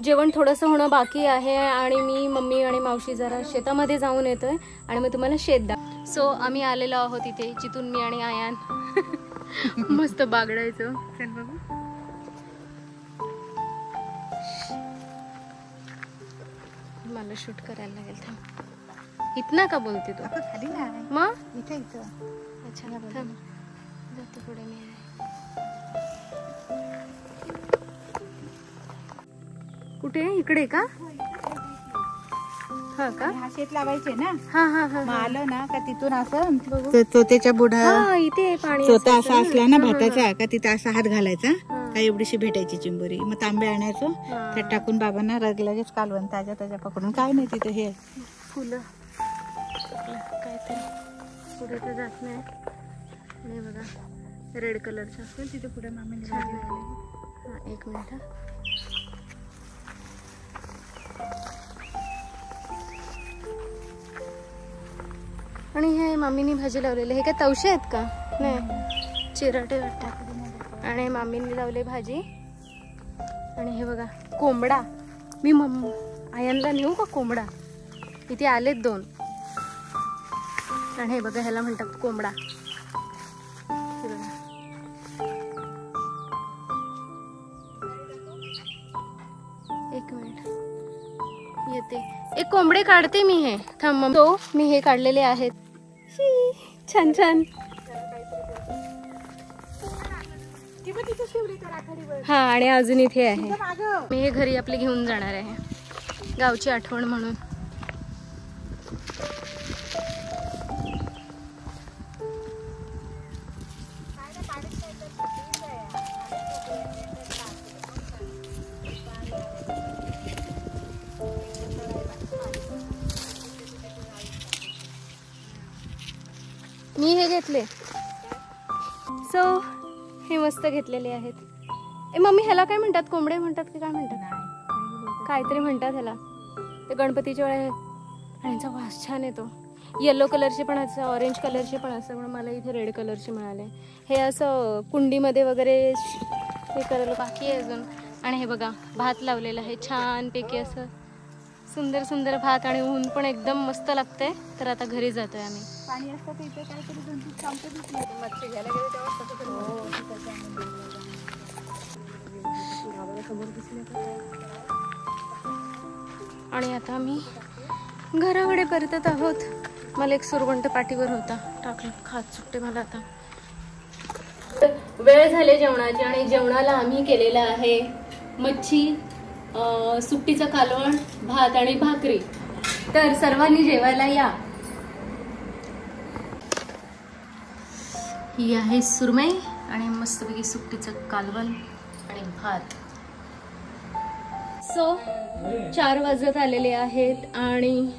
जेवण थोडंसं होणं बाकी आहे आणि मी मम्मी आणि मावशी जरा शेतामध्ये जाऊन येतोय आणि मग तुम्हाला शेत दा. सो आम्ही आलेलो आहोत इथे जिथून मी आणि आयान मस्त बागडायचं. चल बघू. मला शूट करायला लागेल. थांब. इथनं का बोलते तू? खाली नाही मग इथे इथं. अच्छा थांब जाते पुढे मी. कुठे इकडे का? हा का? हा शेत लावायचे ना. हा हा हा. मग आलं ना का तिथून असं चोत्याच्या बुडा हा इथे पाणी चोथा असा असला ना भाताचा का तिथं असा हात घालायचा का एवढीशी भेटायची चिंबोरी. मग तांबे आणायचो त्यात टाकून बाबांना लगेच कालवण ताज्या ताज्या पकडून. काय नाही तिथं हे फुलं काहीतरी पुढे तर जात नाही. आणि बघा रेड कलरचं असेल तिथे पुढे मामीने भाजी लावली. हा एक मिनिट. आणि हे मामीनी भाजी लावलेली. हे काय तवशे आहेत का? नाही चिराटे वाटतात. आणि मामींनी लावले भाजी. आणि हे बघा कोंबडा. मी आयांना नेऊ का कोंबडा? इथे आलेत 2. आणि हे बघा ह्याला म्हणतात कोंबडा. एक मिनिट येते. एक कोंबडे काढते मी. हे थांब. तो मी हे काढलेले आहेत. छान छान. हा आणि अजून इथे आहे. मी हे घरी आपले घेऊन जाणार आहे गावची आठवण म्हणून. मी हे घेतले. सो हे मस्त घेतलेले आहेत. ए मम्मी ह्याला काय म्हणतात? कोंबडे म्हणतात की काय म्हणतात? काहीतरी म्हणतात ह्याला. ते गणपतीच्या वेळेस. आणि यांचा वास छान येतो. येलो कलरचे पण असं ऑरेंज कलरचे पण असं. म्हणून मला इथे रेड कलरचे मिळाले. हे असं कुंडीमध्ये वगैरे हे करायला बाकी आहे अजून. आणि हे बघा भात लावलेला आहे छानपैकी असं सुंदर सुंदर भात. आणि ऊन पण एकदम मस्त लागतंय. तर आता घरी जातोय आम्ही. पाणी असतं तर इथे काहीतरी 2-3 चामचे दिसले. मच्छी घ्यायला गेले आणि आता आम्ही घराकडे परतत आहोत. मला एक सुरवंट पाठीवर होता टाकलं. खात सुटते मला आता. वेळ झाले जेवणाची आणि जेवणाला आम्ही केलेलं आहे मच्छी, सुट्टीचं कालवण, भात आणि भाकरी. तर सर्वांनी जेवायला या. ही आहे सुरमई आणि मस्तपैकी सुट्टीचं कालवण आणि भात. सो 4 वाजत आलेले आहेत आणि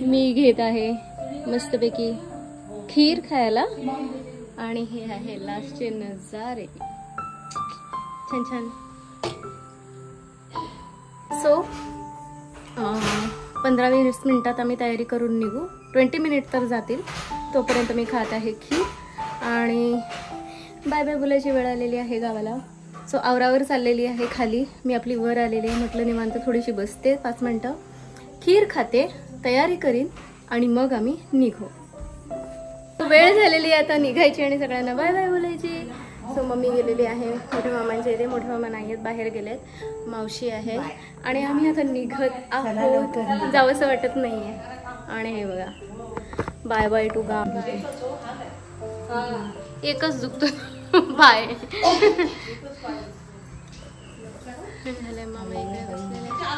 मी घेत आहे मस्तपैकी खीर खायला. आणि हे आहे लास्टचे नजारे. छान छान. सो 15-20 मिनिटात आम्ही तयारी करून निघू. 20 मिनिट तर जातील. तोपर्यंत मी खात आहे खीर. आणि बाय बाय बोलायची वेळ आलेली आहे गावाला. सो आवरावर चाललेली आहे खाली. मी आपली वर आलेली आहे. म्हटलं निवांत थोडीशी बसते 5 मिनटं, खीर खाते, तयारी करीन आणि मग आम्ही निघू. वेळ झालेली आहे आता निघायची आणि सगळ्यांना बाय बाय बोलायची. सो मम्मी गेलेली आहे मोठ्या मामांच्या इथे. मोठे मामा नाही आहेत, बाहेर गेलेत. मावशी आहे आणि आम्ही आता निघत आहोत. जावंसं वाटत नाही आहे. आणि हे बघा बाय बाय टू गाव. एकच दुखतो बाय. झालंय मामा इकडे बसलेले. काय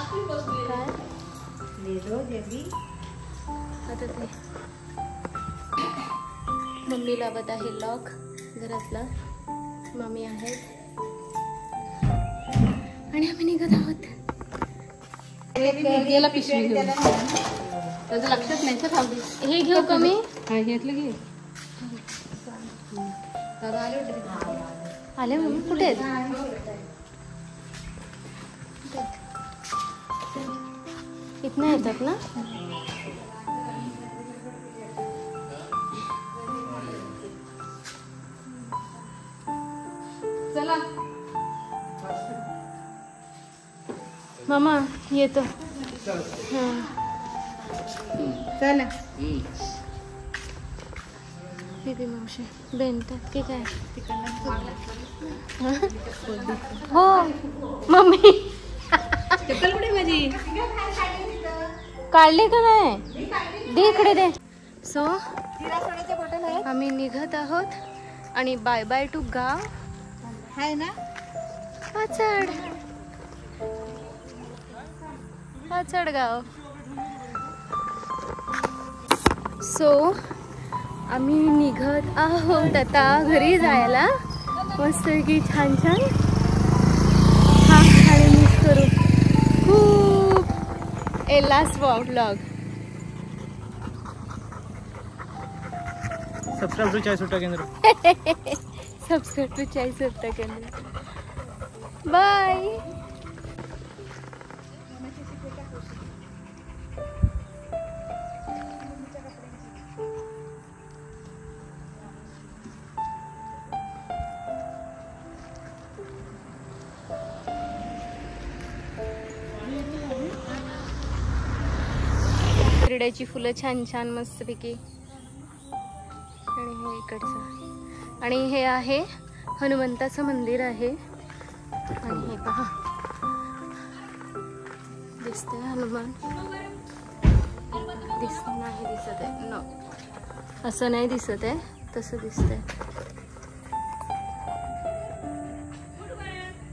आता ते मम्मी लावत आहे लॉक घरातला. मामी आहेत आणि आम्ही निघत आहोत. गेला पिशवी घेऊन. त्याचं लक्षात नाही तर थांबली. हे घेऊ कमी घेतलं घे. आले मम्मी कुठे आहेत? इथनं येतात ना. चला मामा येतो. चला बेबी मावशी बेनतात की काय? हो मम्मी चप्पल कुठे माझी? काढली का नाही? दे इकडे दे. सो सोड्याच्या बॉटल आहे आम्ही निघत आहोत आणि बाय बाय टू गाव हाय ना. पाचड. पाचड गाव. सो आम्ही निघत आहोत आता घरी जायला. मस्तपैकी छान छान हा आणि मिस करू खूप ए लास्ट व्लॉग. सबस्क्राइब टू चाय सुट्टा केंद्र. सबस्क्राइब टू चाय सुट्टा केंद्र. बाय. क्रीड्याची फुलं छान छान मस्तपैकी. आणि हे इकडचं आणि हे आहे हनुमंताचं मंदिर आहे. आणि हे पहा दिसतंय हनुमान. नाही दिसत आहे. नो असं नाही दिसत आहे, तसं दिसतंय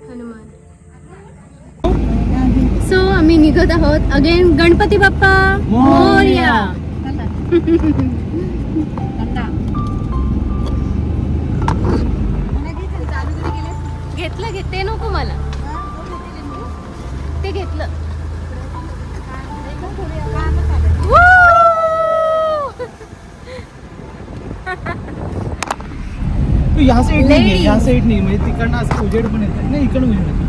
हनुमान. सो आम्ही निघत आहोत अगेन. गणपती बाप्पा मोरया. घेतलं ते नको मला. ते घेतलं. तू यहाँ साइड नहीं है, यहाँ साइड नहीं म्हणजे तिकडनं असं उजेड पण येत नाही. इकडं उजेड येतं.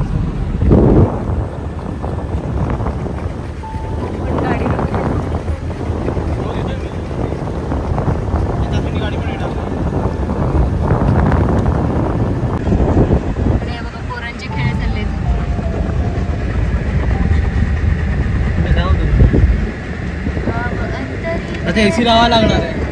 आता एसी लावा लागणार आहे.